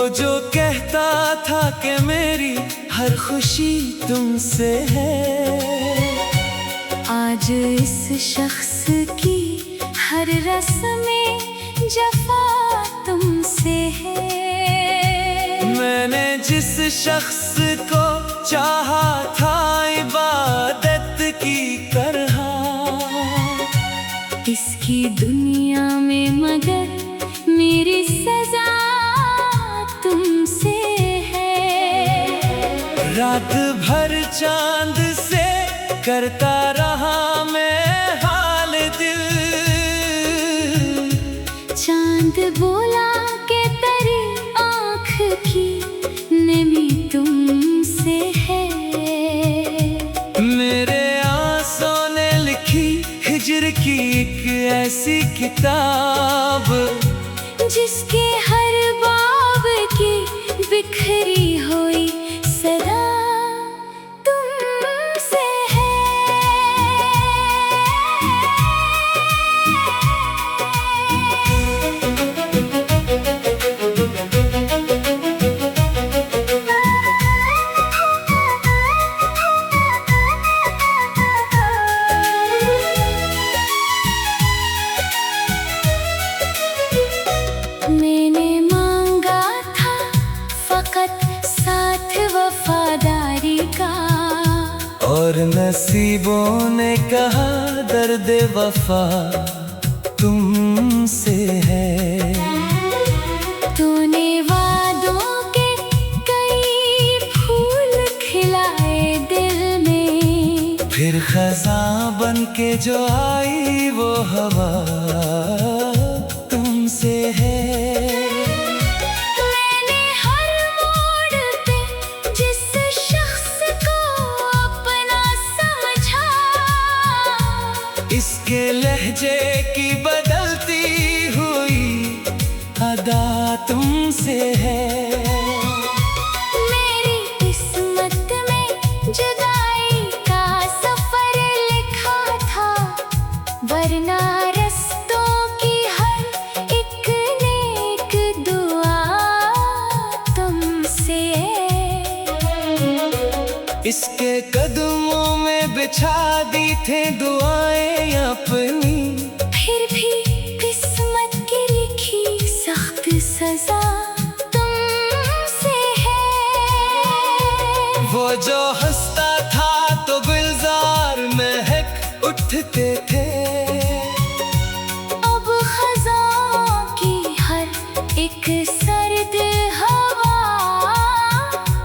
जो कहता था कि मेरी हर खुशी तुमसे है, आज इस शख्स की हर रस्में जफा तुमसे है। मैंने जिस शख्स को चाहा था इबादत की तरह, इसकी दुनिया में मगर मेरी सजा तुमसे है। रात भर चांद से करता रहा मैं हाल दिल, चांद बोला के तेरी आँख की नमी तुमसे है। मेरे आंसू ने लिखी हिज्र की एक ऐसी किताब, जिसके हर बाब की बिखरी हुई सदा तुमसे है। मैंने मांगा था फकत साथ वफादारी का, और नसीबों ने कहा दर्द वफा तुमसे है। तूने वादों के कई फूल खिलाए दिल में, फिर खज़ां बन के जो आई वो हवा तुमसे है। मैंने हर मोड़ पे जिस शख्स को अपना समझा, इसके लहजे की बदलती हुई अदा तुमसे है। मेरी किस्मत में जुदाई का सफर लिखा था, वरना रस्तों की हर एक नेक दुआ तुमसे है। इसके कदमों में बिछा दी थे दुआएं अपनी, फिर भी किस्मत की लिखी सख्त सजा तुमसे है। वो जो हंसता था तो गुलजार महक उठते थे, अब खज़ां की हर एक सर्द हवा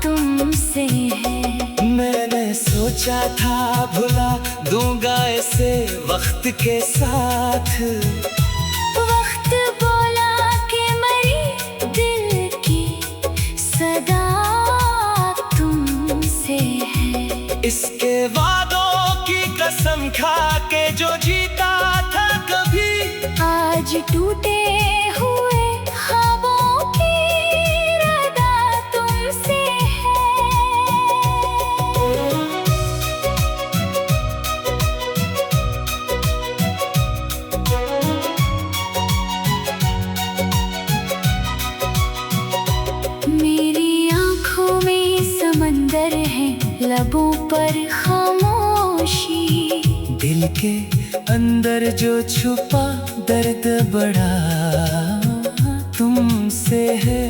तुमसे है। मैंने सोचा था भुला दूंगा इसे वक्त के साथ, वक्त बोला कि मरी दिल की सदा तुमसे है। इसके वादों की कसम खा के जो जीता था कभी, आज टूटे हुए ख्वाबों की रदा तुमसे है। मेरी आँखों में समंदर है, लबों पर खामोशी, दिल के अंदर जो छुपा दर्द बड़ा तुमसे है।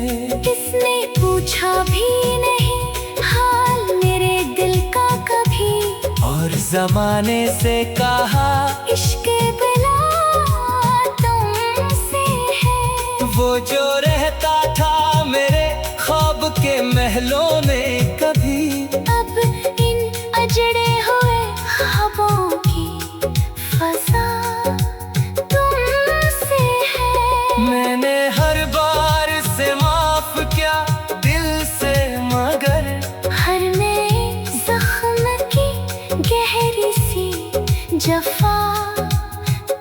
किसने पूछा भी नहीं हाल मेरे दिल का कभी, और जमाने से कहा इश्क बिला तुमसे है। वो जो रहता था मेरे ख्वाब के महलों में कभी, अब इन अजड़े हुए ख्वाबों की फजा तुमसे है। मैंने हर बार से माफ किया दिल से, मगर हर नए जख्म की गहरी सी जफा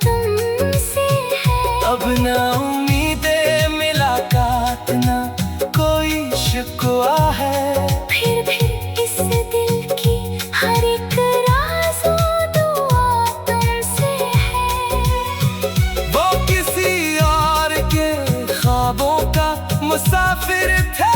तुमसे है। अब ना उम्मीदे मुलाकात ना कोई शिकवा है, फिर इस दिल की हर एक राज़ दुआ तुमसे है। वो किसी और के ख्वाबों का मुसाफिर था,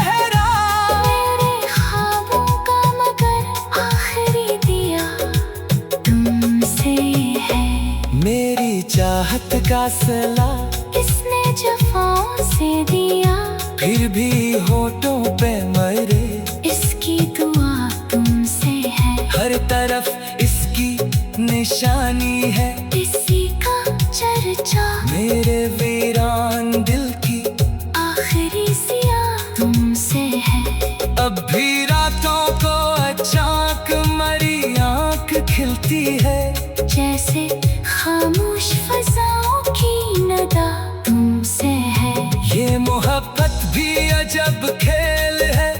मेरी चाहत का सिला किसने जफाओं से दिया, फिर भी होठों पे मरे इसकी दुआ तुमसे है। हर तरफ इसकी निशानी है, इसी का चर्चा मेरे वीरान दिल की आखिरी सिया तुमसे है। अब भी रातों को अचानक मरी आंख खिलती है, जैसे खामोश फजाओं की नदा तुमसे है। ये मोहब्बत भी अजब खेल है,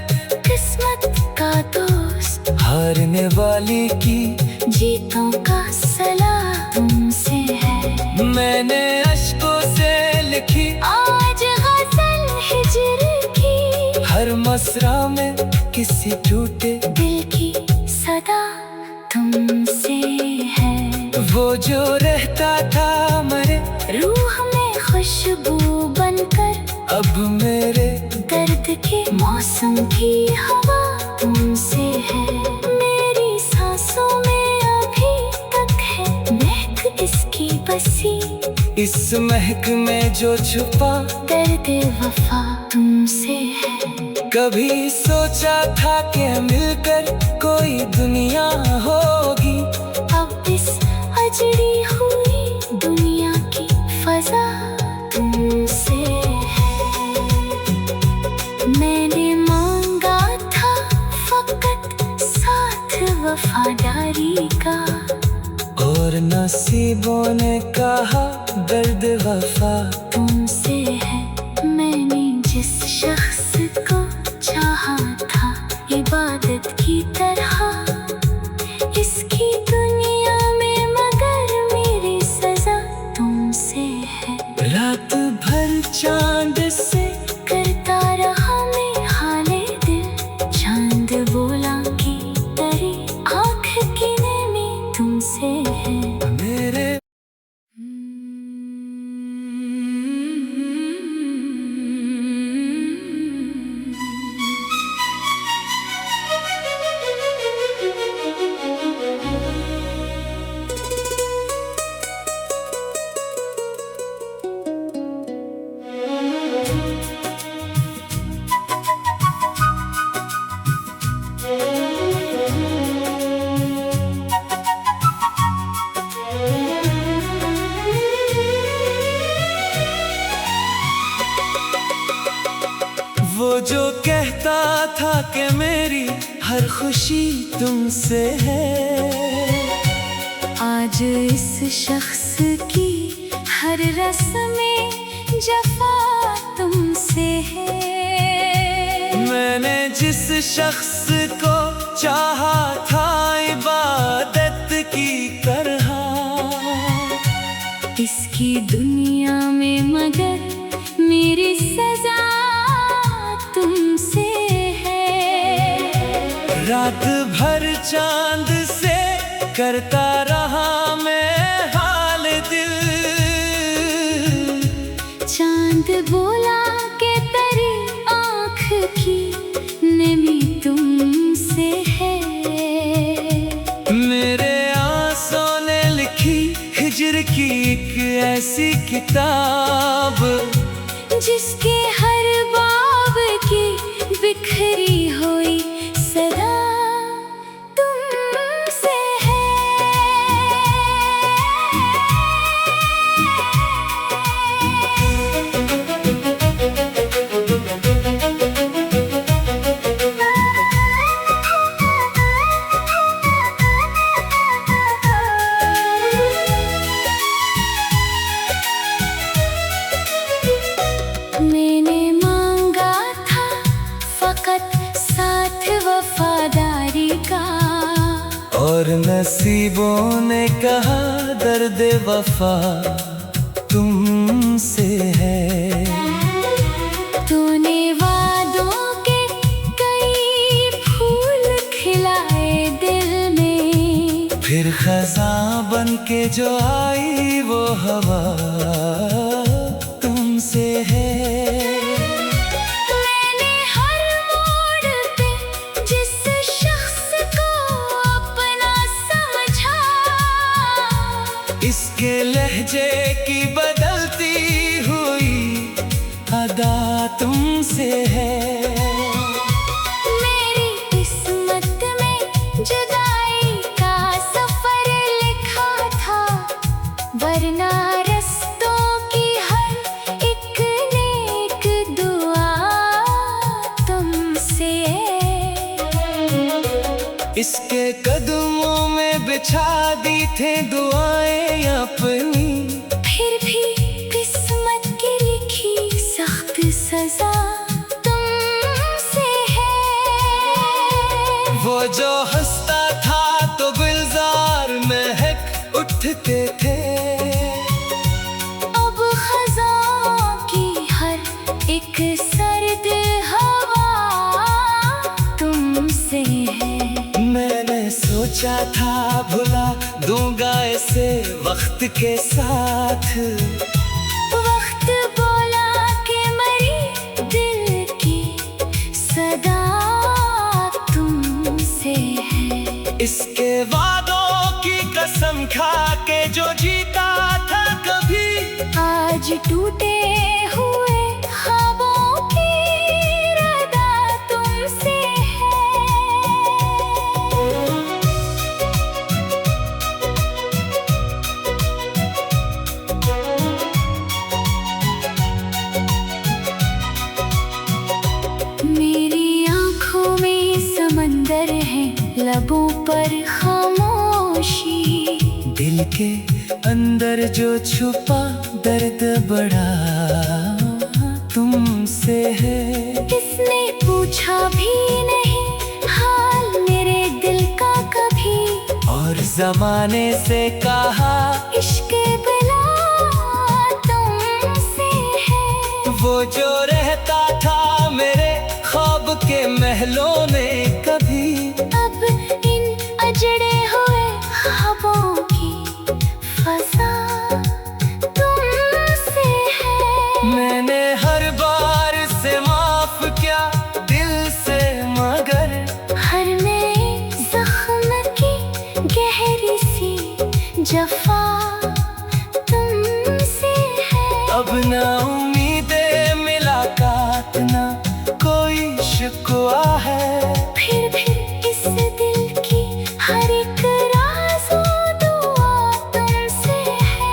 किस्मत का दोस्त हारने वाली की जीतों का सलाह तुमसे है। मैंने अश्कों से लिखी आज गजल हिज्र की, हर मसरा में किसी टूटे दिल की सदा तुमसे है। वो जो रहता था मरे रूह में खुशबू बनकर, अब मेरे दर्द के मौसम की हवा तुमसे है। मेरी सांसों में अभी तक है महक इसकी बसी, इस महक में जो छुपा दर्द वफा तुमसे है। कभी सोचा था कि मिलकर कोई दुनिया होगी, अब इस अजड़ी हुई दुनिया की फजा तुमसे है। मैंने मांगा था फकत साथ वफादारी का, और नसीबों ने कहा दर्द वफा तुमसे है। मैंने जिस शख्स को चाहा था इबादत की तरह, इसकी दुनिया में मगर मेरी सजा तुमसे है। रात भर चांद से करता रहा मैं हाले दिल, चांद बोला कि तेरी आँख की नमी तुमसे है। मेरे वो जो कहता था कि मेरी हर खुशी तुमसे है, आज इस शख्स की हर रस्में जफा तुमसे है। मैंने जिस शख्स को चाहा था इबादत की तरह, इसकी दुनिया में मगर मेरी सजा तुमसे है। रात भर चांद से करता रहा मैं हाल दिल, चांद बोला कि तेरी आँख की नमी तुमसे है। मेरे आंसुओं ने लिखी हिज्र की एक ऐसी किताब, जिसके हर बाब की बिखरी हुई सदा तुमसे है। मैंने मांगा था फकत साथ वफादारी का, और नसीबों ने कहा दर्द वफा तुमसे है। तूने वादों के कई फूल खिलाए दिल में, फिर खज़ां बन के जो आई वो हवा तुमसे है। मैंने हर मोड़ पे जिस शख्स को अपना समझा, इसके लहजे की बदलती हुई अदा तुमसे है। मेरी किस्मत में जुदाई का सफर लिखा था, वरना रस्तों की हर एक नेक दुआ तुमसे है। इसके कदमों में बिछा दी थे दुआएं अपनी, फिर भी किस्मत की लिखी सख्त सजा तुमसे है। वो जो हंसता था तो गुलजार महक उठते थे, अब खज़ां की हर एक सर्द हवा तुमसे है। मैंने सोचा था भुला दूंगा इसे वक्त के साथ, वक्त बोला कि मरी दिल की सदा तुमसे है। इसके वादों की कसम खा के जो जीता था कभी, आज टूटे हुए ख्वाबों की रदा तुमसे है। मेरी आँखों में समंदर है, लबों पर खामोशी, दिल के अंदर जो छुपा दर्द बड़ा तुमसे है। किसने पूछा भी नहीं हाल मेरे दिल का कभी, और जमाने से कहा इश्क बिला तुमसे है। वो जो रहता था मेरे ख्वाब के महलों में कभी, अब इन अजड़े हुए ख्वाबों की फजा तुमसे है। मैंने हर बार से माफ किया दिल से, मगर हर नए जख्म की गहरी सी जफा तुमसे है। अब ना उम्मीदें मुलाकात ना कोई शिकवा है। फिर इस दिल की हर एक राज़ और दुआ तुमसे है।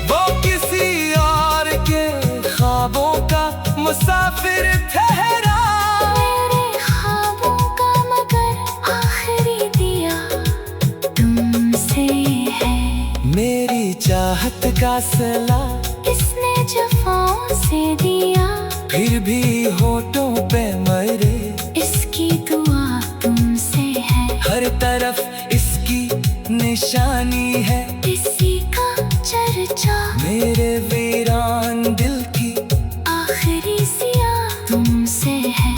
वो किसी और के ख्वाबों का मुसाफिर ठहरा, मेरे ख्वाबों का मगर आखिरी दिया तुमसे है। मेरी चाहत का सिला किसने जफाओं से दिया, फिर भी होठों पे मरे इसकी दुआ तुमसे है। हर तरफ इसकी निशानी है, इसी का चर्चा मेरे वीरान दिल की आखिरी सिया तुमसे है।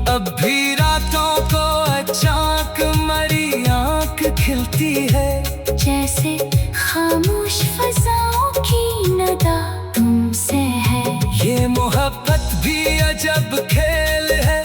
अब भी रातों को अचानक मरी आंख खिलती है, जैसे खामोश फजाओं की नदा तुमसे है। ये मोहब्बत भी अजब खेल है,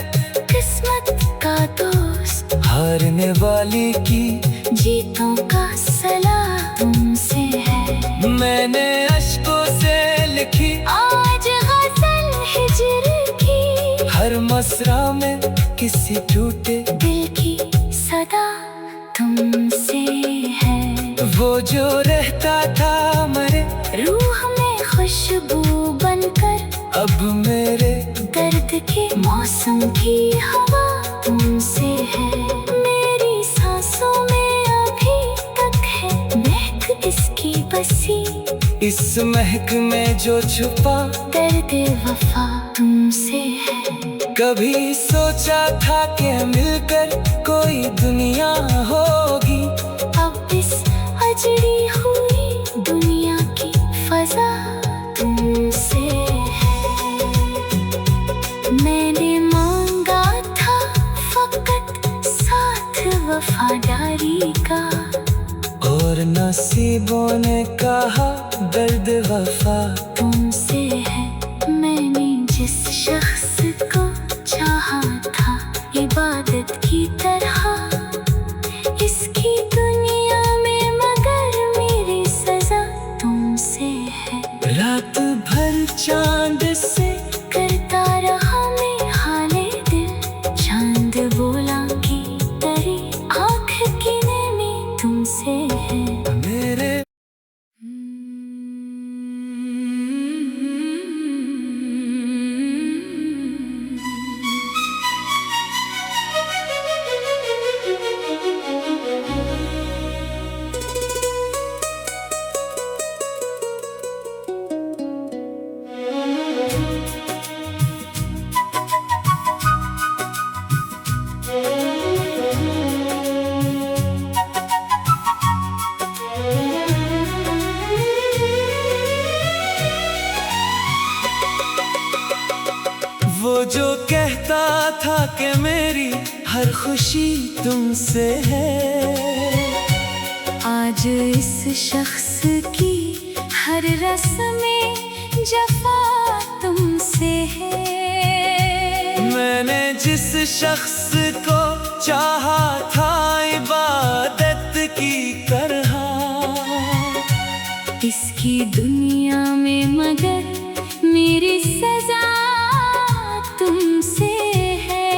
किस्मत का दोस्त हारने वाली की जीतों का सलाह तुमसे है। मैंने अश्कों से लिखी आज गजल हिज्र की, हर मसरा में किसी टूटे दिल की सदा तुमसे है। वो जो रहता था मरे रूह में खुशबू बनकर, अब मेरे दर्द के मौसम की हवा तुमसे है। मेरी सांसों में अभी तक है महक इसकी बसी, इस महक में जो छुपा दर्द वफा तुमसे है। कभी सोचा था कि मिलकर कोई दुनिया होगी, अब इस अजड़ी हुई दुनिया की फजा तुमसे है। मैंने मांगा था फकत साथ वफादारी का, और नसीबों ने कहा दर्द वफा तुमसे है। मैंने जिस शख्स को चाहा था इबादत की तरह, इसकी दुनिया में मगर मेरी सजा चांद से करता रहा मैं हाले दिल। चांद बोला कि तेरी आँख की नमी तुमसे है। मेरे वो जो कहता था कि मेरी हर खुशी तुमसे है, आज इस शख्स की हर रस्में जफा तुमसे है। मैंने जिस शख्स को चाहा था इबादत की तरह, इसकी दुनिया में मगर मेरी सजा तुमसे है।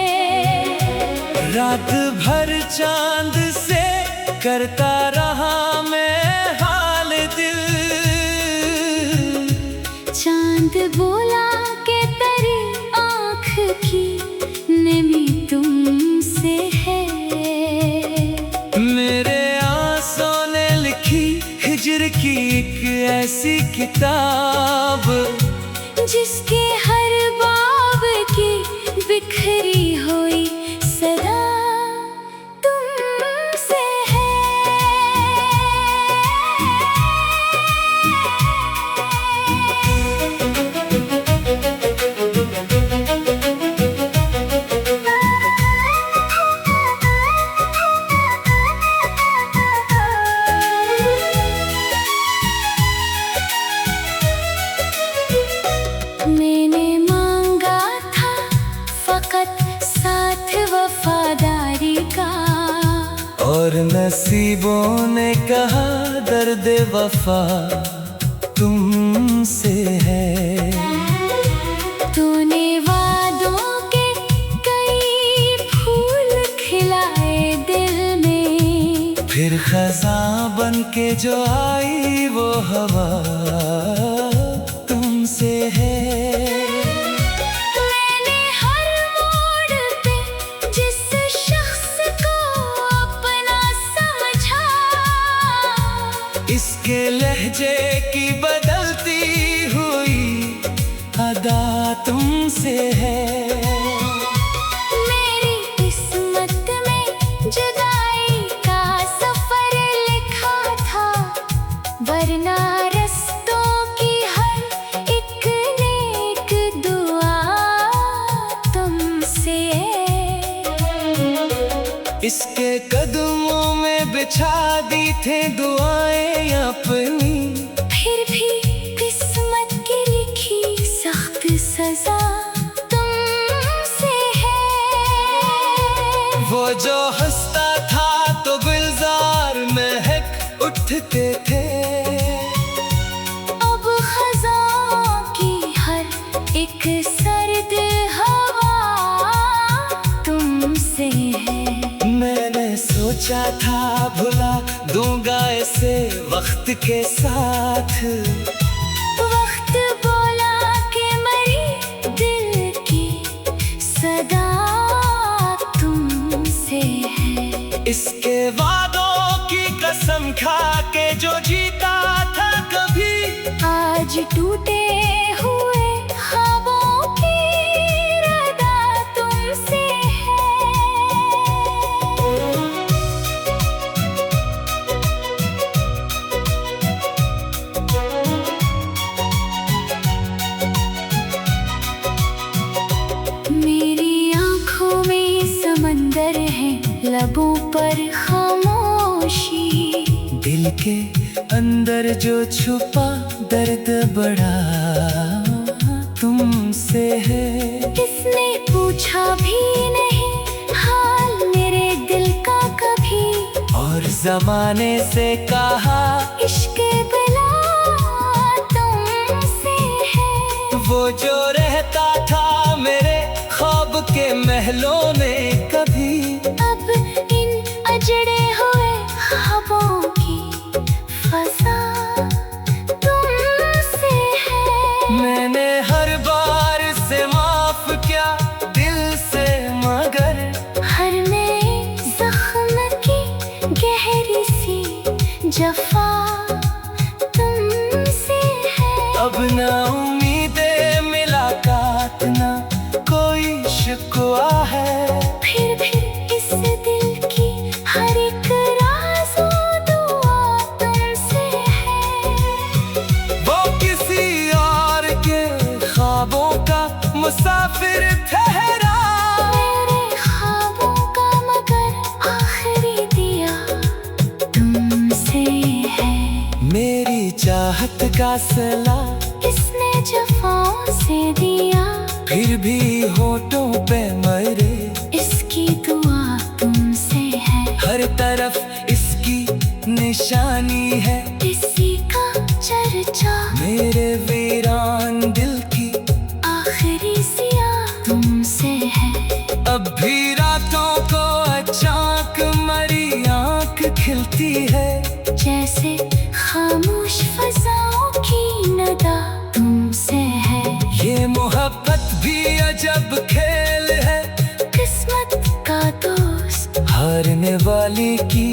रात भर चांद से करता रहा मैं हाल दिल। चांद बोला कि तेरी आँख की नमी तुमसे है। मेरे आंसू ने लिखी हिज्र की एक ऐसी किताब, जिसके हर बाब की बिखरी हुई सदा तुमसे है। मैंने मांगा था फकत साथ वफादारी का, और नसीबों ने कहा दर्द वफा तुमसे है। तूने वादों के कई फूल खिलाए दिल में, फिर खज़ां बन के जो आई वो हवा तुमसे है। मैंने हर मोड़ पे जिस शख्स को अपना समझा, इसके लहजे की बदलती हुई अदा तुमसे है। मेरी किस्मत में जुदाई का सफर लिखा था, वरना रस्तों की हर एक नेक दुआ तुमसे है। इसके कदमों में बिछा दी थे दुआएं अपनी, फिर भी किस्मत की लिखी सख्त सजा तुमसे है। वो जो हंसता था तो गुलजार महक उठते थे, अब खज़ां की हर एक सर्द हवा तुमसे है। मैंने सोचा था भुला दूंगा इसे वक्त के साथ, वक्त बोला कि मरी दिल की सदा तुमसे है। इसके वादों की कसम खा के जो जीता था कभी, आज टूटे हुए ख्वाबों की रदा तुमसे है। मेरी आँखों में समंदर है, लबों पर खामोशी, दिल के अंदर जो छुपा दर्द बड़ा तुमसे है। किसने पूछा भी नहीं हाल मेरे दिल का कभी, और जमाने से कहा इश्क बला तुमसे है। पहलों ने कभी। अब इन अजड़े हुए ख्वाबों की फजा तुमसे है। मैंने हर बार से माफ किया दिल से, मगर हर नए जख्म की गहरी सी जफा तुमसे है। अब ना उम्मीदें मुलाकात, ना कोई शिकवा है। फिर इस दिल की हर एक राज़ और दुआ तुमसे है। वो किसी और के ख्वाबों का मुसाफिर ठहरा। मेरे ख्वाबों का मगर आखिरी दिया तुमसे है। मेरी चाहत का सिला किसने जफाओं से दिया, फिर भी होठों पे मरे। इसकी दुआ तुमसे है। हर तरफ इसकी निशानी है, इसी का चर्चा मेरे वीरान दिल की आखिरी सिया तुमसे है। अब भी रातों को अचानक मरी आंख खिलती है। जैसे खामोश फजाओं की नदा तुमसे है। ये मोहब्बत भी अजब खेल है, किस्मत का दोस्त हारने वाली की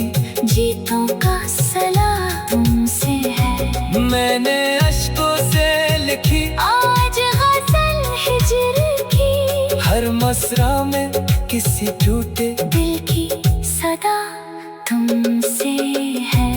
जीतों का सला तुमसे है। मैंने अश्कों से लिखी आज गजल हिज्र की, हर मसरा में किसी टूटे दिल की सदा तुमसे है।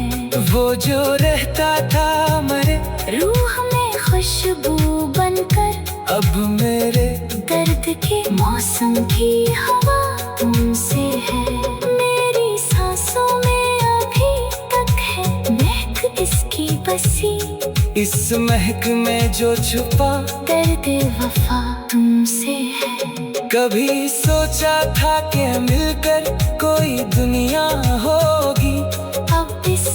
वो जो रहता था मरे, रूह में खुशबू बनकर अब मेरे दर्द के मौसम की हवा तुमसे है। मेरी सांसों में अभी तक है महक इसकी बसी, इस महक में जो छुपा दर्द वफा तुमसे है। कभी सोचा था कि मिलकर कोई दुनिया होगी, अब इस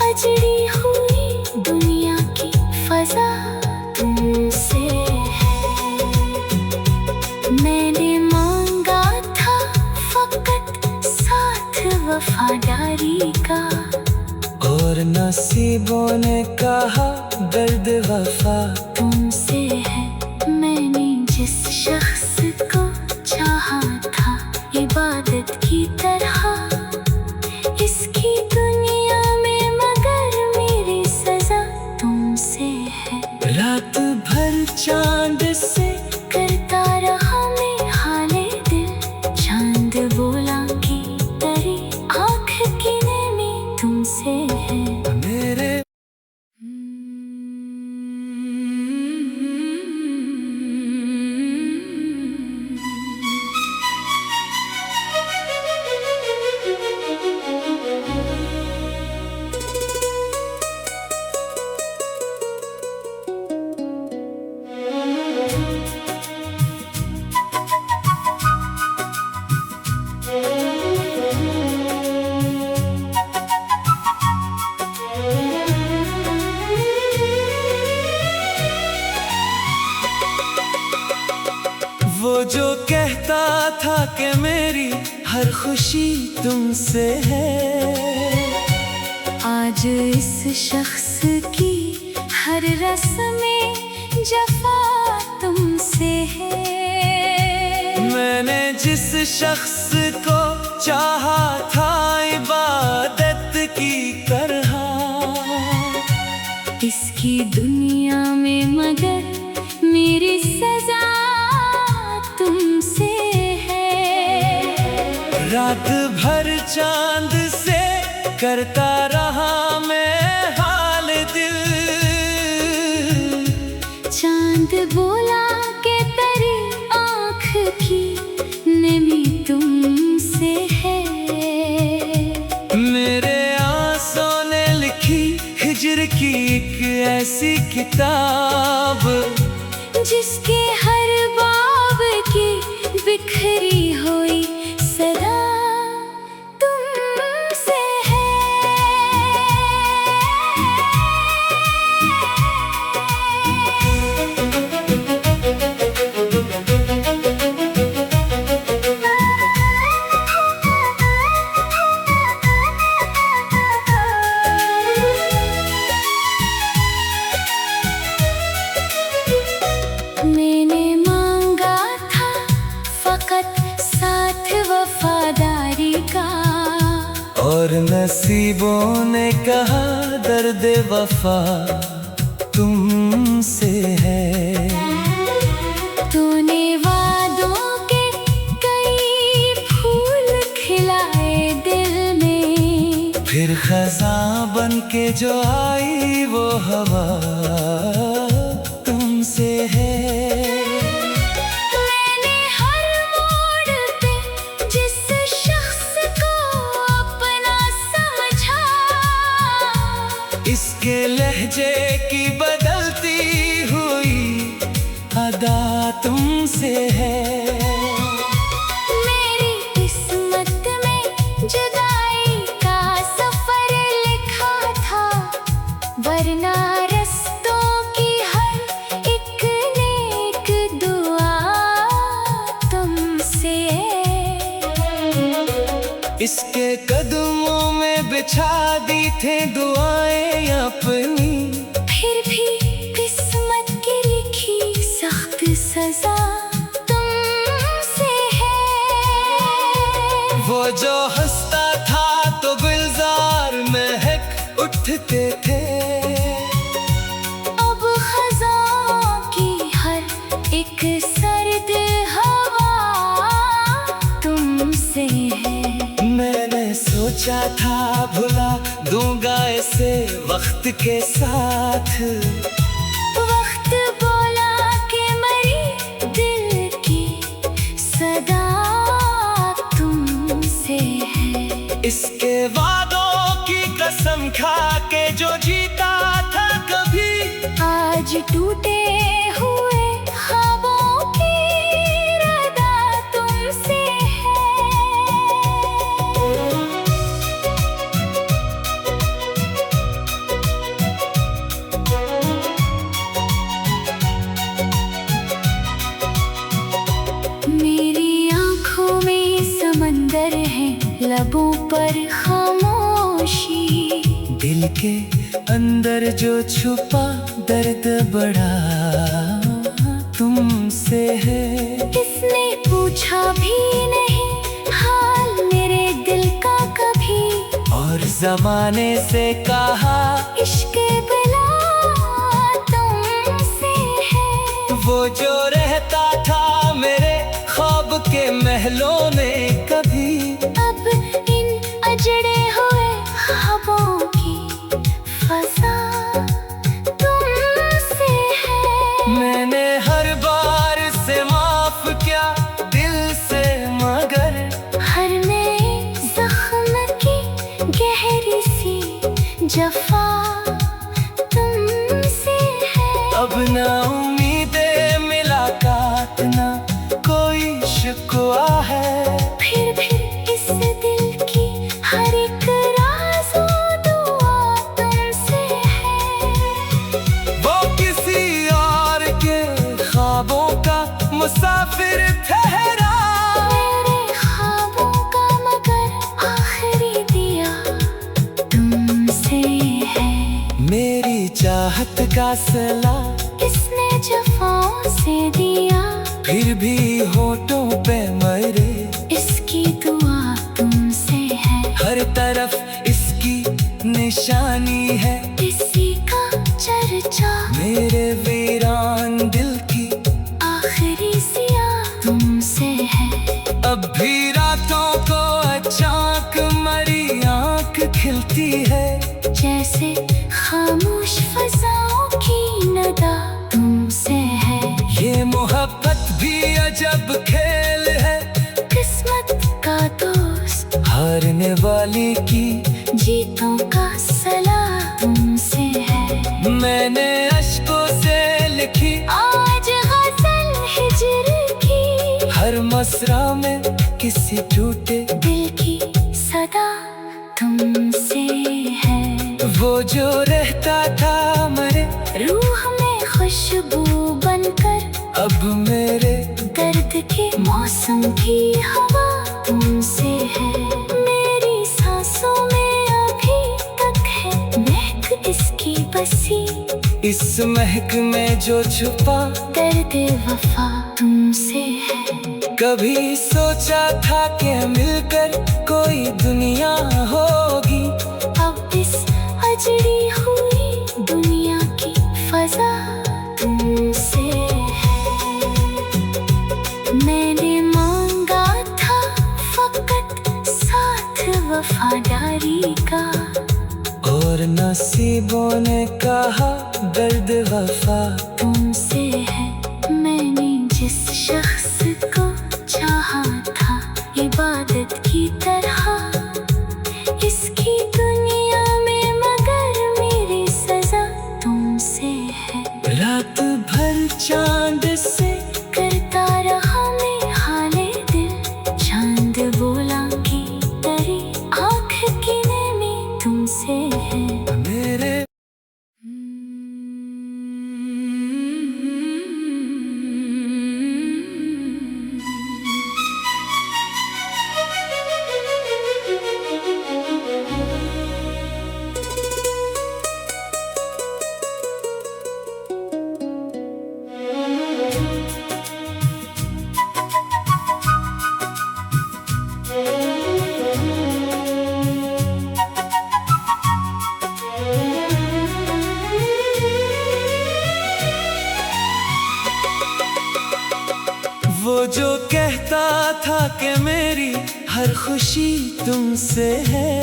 अजड़ी हुई दुनिया की फजा तुमसे है। मैंने मांगा था फकत साथ वफादारी का, और नसीबों ने कहा दर्द वफा तुमसे है। मैंने जिस शख्स को चाहा था इबादत की तरह, इसकी दुनिया में मगर मेरी सजा तुमसे है। रात भर चांद से करता रहा मैं हाले दिल, चांद बोला कि तेरी आँख की नमी तुमसे है। मेरे वो जो कहता था कि मेरी हर खुशी तुमसे है, आज इस शख्स की हर रस्में जफा तुमसे है। मैंने जिस शख्स को चाहा था इबादत की तरह, इसकी दुनिया में मगर मेरी सजा तुमसे है। रात भर चांद से करता रहा मैं हाल दिल, चांद बोला कि तेरी आँख की नमी तुमसे है। मेरे आंसुओं ने लिखी हिज्र की एक ऐसी किताब, जिसके हर बाब की बिखरी हुई सदा तुमसे है। नसीबों ने कहा दर्द वफा तुमसे है। तूने वादों के कई फूल खिलाए दिल में, फिर खज़ां बन के जो आई वो हवा तुमसे है। मैंने हर मोड़ पे जिस शख्स को अपना समझा, इसके लहजे की बदलती हुई अदा तुमसे है। मेरी किस्मत में जुदाई का सफर लिखा था, वरना रस्तों की हर एक नेक दुआ तुमसे है। इसके कदमों में बिछा दी थे दुआएं अपनी, फिर भी किस्मत की लिखी सख्त सजा तुमसे है। वो जो हंसता था तो गुलजार महक उठते थे, अब खज़ां की हर एक सर्द हवा तुमसे है। मैंने सोचा था भुला दूंगा इसे वक्त के साथ, वक्त बोला कि मरी दिल की सदा तुमसे है। इसके वादों की कसम खा के जो जीता था कभी, आज टूटे हुए ख्वाबों की रदा तुमसे है। मेरी आँखों में समंदर है, लबों पर खामोशी, दिल के अंदर जो छुपा दर्द बड़ा तुमसे है। किसने पूछा भी नहीं हाल मेरे दिल का कभी, और जमाने से कहा इश्क बिला तुमसे है। वो जो रहता था मेरे ख्वाब के महलों में कभी, अब इन अजड़े हुए ख्वाबों की फजा तुमसे है। मैंने हर बार से माफ किया दिल से, मगर हर नए जख्म की गहरी सी जफा तुमसे है। अब ना उम्मीदें मुलाकात ना कोई शिकवा है, फिर इस दिल की हर एक राज और दुआ तुमसे है। वो किसी और के ख्वाबों का मुसाफिर ठहरा, मेरे ख्वाबों का मगर आखिरी दिया तुमसे है। मेरी चाहत का सिला किसने जफाओं से दिया, फिर भी होठों पे मरे इसकी दुआ तुमसे है। हर तरफ इसकी निशानी है, इसी का चर्चा मेरे वीरान दिल की आखिरी सिया तुमसे है। अब भी रातों को अचानक मरी आंख खिलती है, जैसे खामोश फजाओं की नदा तुमसे है। ये मोहब्बत भी अजब खेल है, किस्मत का दोस्त हारने वाली की जीतों का सला तुमसे है। मैंने अश्कों से लिखी आज गजल हिजर की, हर मसरा में किसी टूटे दिल की सदा तुमसे है। वो जो रहता था मेरे रूह में खुशबू बनकर, अब मेरे दर्द के मौसम की हवा तुमसे है। मेरी सांसों में अभी तक है महक इसकी बसी, इस महक में जो छुपा दर्द वफा तुमसे है। कभी सोचा था कि मिलकर कोई दुनिया होगी, अब इस अजड़ी हुई दुनिया की फजा तुमसे है। मैंने मांगा था फकत साथ वफादारी का, और नसीबों ने कहा दर्द वफा तुमसे है। मैंने जिस शख्स को चाहा था इबादत की तरह, इसकी दुनिया में मगर मेरी सजा तुमसे है। रात भर चांद से करता रहा मैं हाले दिल, चांद बोला कि तेरी आँख की नमी तुमसे है। मेरे वो जो कहता था कि मेरी हर खुशी तुमसे है,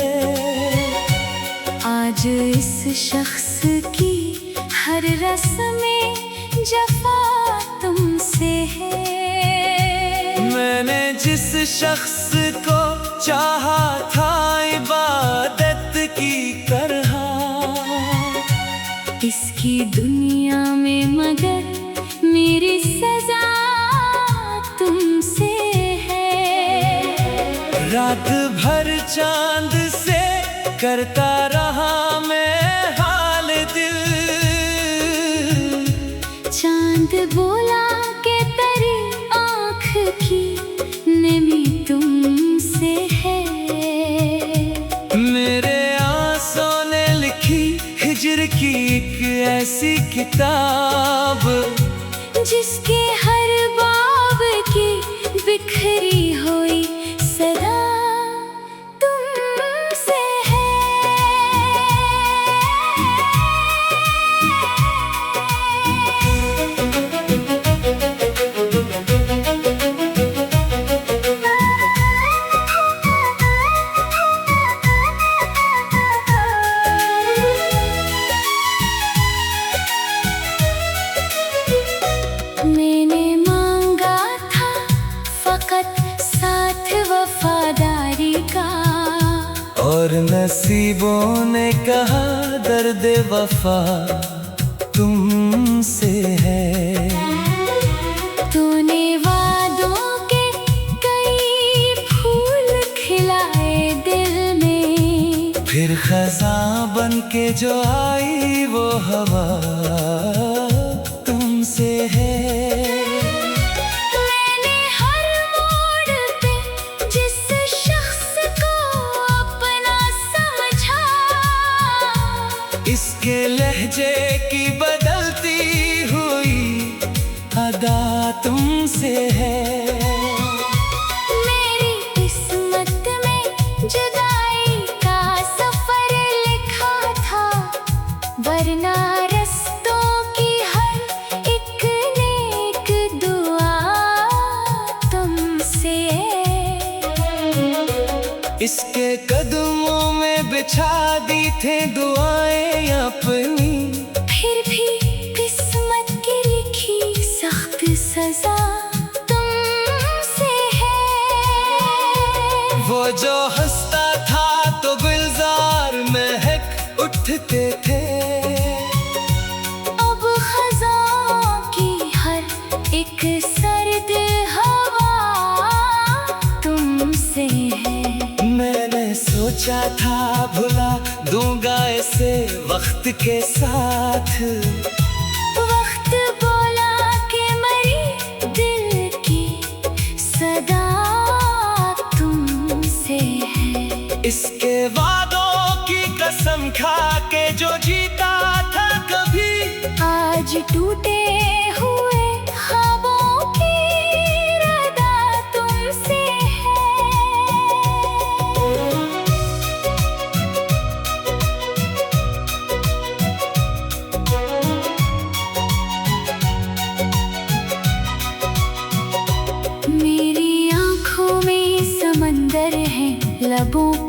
आज इस शख्स की हर रस्में जफा तुमसे है। मैंने जिस शख्स को चाहा था इबादत की तरह, इसकी दुनिया में मगर मेरी सजा तुमसे है। रात भर चांद से करता रहा मैं हाल दिल, चांद बोला कि तेरी आँख की नमी तुमसे है। मेरे आंसुओं ने लिखी हिज्र की एक ऐसी किताब, जिसके हर बाब की बिखरी हुई सदा तुमसे है। मैंने मांगा था फकत साथ वफादारी का, और नसीबों ने कहा दर्द वफा तुमसे है। तूने वादों के कई फूल खिलाए दिल में, फिर खज़ां बन के जो आई वो हवा तुमसे है। मैंने हर मोड़ पे जिस शख्स को अपना समझा, इसके लहजे की बदलती हुई अदा तुमसे है। मेरी किस्मत में जुदाई का सफर लिखा था, वरना रस्तों की हर एक नेक दुआ तुमसे है। इसके कदमों में बिछा दी थे दुआएं अपनी, फिर भी किस्मत की लिखी सख्त सजा तुमसे है। वो जो हंसता था तो गुलजार महक उठते थे, अब खज़ां की हर एक सर्द हवा तुमसे है। मैंने सोचा था भुला दूंगा इसे वक्त के साथ, वक्त बोला कि मरी दिल की सदा तुमसे है। इसके वादों की कसम खा के जो जीता था कभी, आज टूटे हुए ख्वाबों की रदा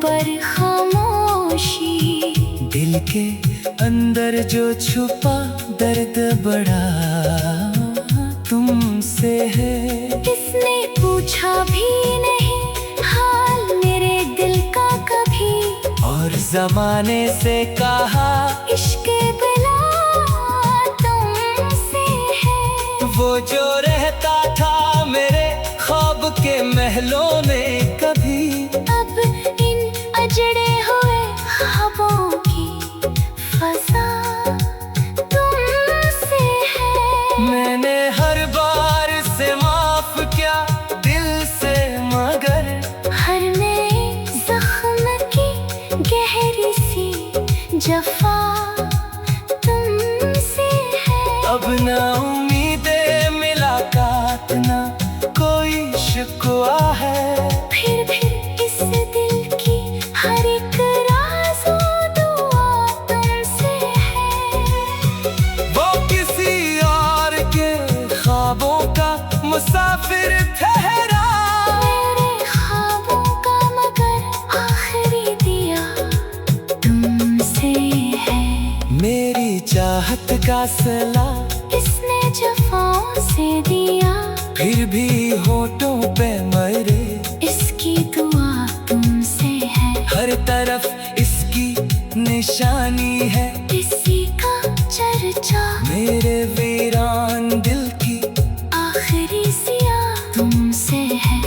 पर खामोशी। दिल के अंदर जो छुपा दर्द बड़ा तुमसे है। किसने पूछा भी नहीं हाल मेरे दिल का कभी, और जमाने से कहा इश्क बिला तुमसे है। वो जो रहता था मेरे ख्वाब के महलों में कभी, अब इन अजड़े हुए ख्वाबों की फजा तुमसे है। मैंने हर बार से माफ किया दिल से, मगर हर नए जख्म की गहरी सी जफा तुमसे है। अब ना उम्मीदें मुलाकात ना कोई शिकवा है। फिर इस दिल की हर एक राज़ और दुआ तुमसे है। वो किसी और के ख्वाबों का मुसाफिर ठहरा, मेरे ख्वाबों का मगर आखिरी दिया तुमसे है। मेरी चाहत का सिला किसने जफाओं से दिया, फिर भी होठों पे मरे इसकी दुआ तुमसे है। हर तरफ इसकी निशानी है, इसी का चर्चा मेरे वीरान दिल की आखिरी सिया तुमसे है।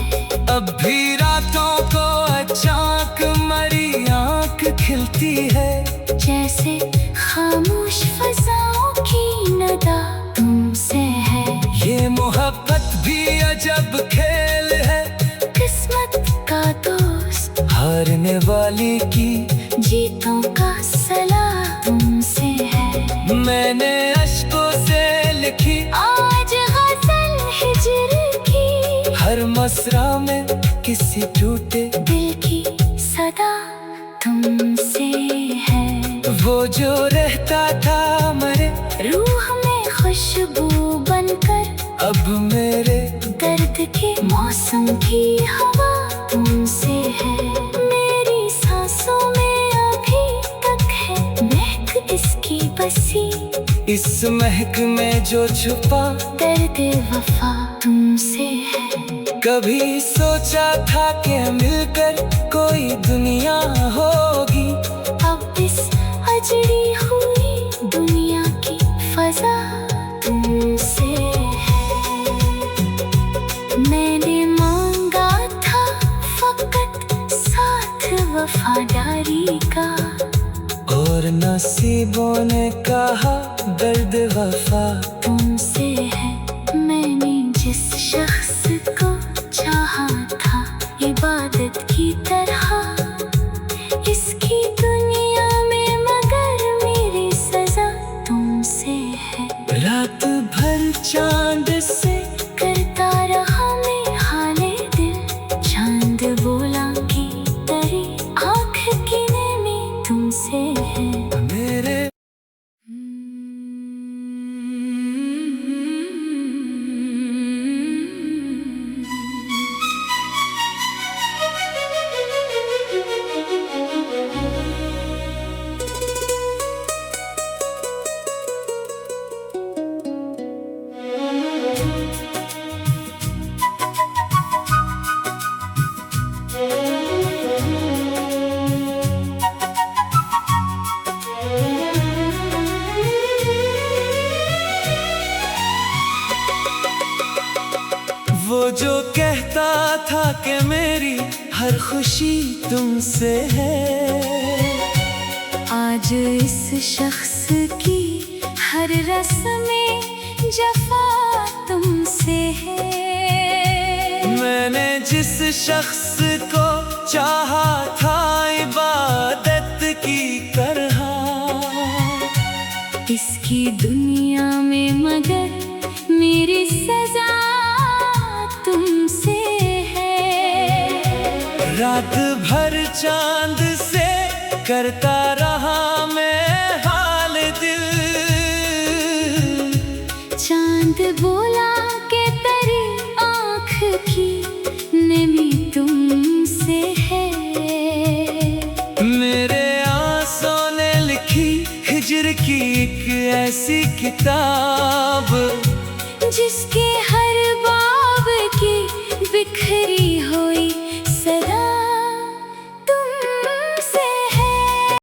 अब भी रातों को अचानक मरी आंख खिलती है, जैसे खामोश फजाओं की नदा तुमसे है। ये मोहब्बत भी अजब खेल है, किस्मत का दोस्त हारने वाली की जीतों का सलाह तुमसे है। मैंने अश्कों से लिखी आज गजल हिज्र की, हर मसरा में किसी टूटे दिल की सदा तुमसे है। वो जो रहता था मरे रूह में खुशबू बनकर, अब मेरे दर्द के मौसम की हवा तुमसे है। मेरी सांसों में अभी तक है महक इसकी बसी, इस महक में जो छुपा दर्द वफा तुमसे है। कभी सोचा था कि मिलकर कोई दुनिया होगी, अब इस अजड़ी हुई दुनिया की फजा तुमसे है। मैंने मांगा था फकत साथ वफादारी का, और नसीबों ने कहा दर्द वफा तुमसे है। मैंने जिस शख्स को चाहा था इबादत की तरह, इसकी दुनिया में मगर मेरी सजा तुमसे है। रात भर चांद से करता रहा मैं हाले दिल, चांद बोला कि तेरी आँख की नमी तुमसे है। मेरे वो जो कहता था कि मेरी हर खुशी तुमसे है, आज इस शख्स की हर रस्में जफा तुमसे है। मैंने जिस शख्स को चाहा था इबादत की तरह, इसकी दुनिया में मगर मेरी सजा तुमसे है। रात भर चांद से करता रहा मैं हाल दिल, चांद बोला कि तेरी आँख की नमी तुमसे है। ऐसी किताब जिसके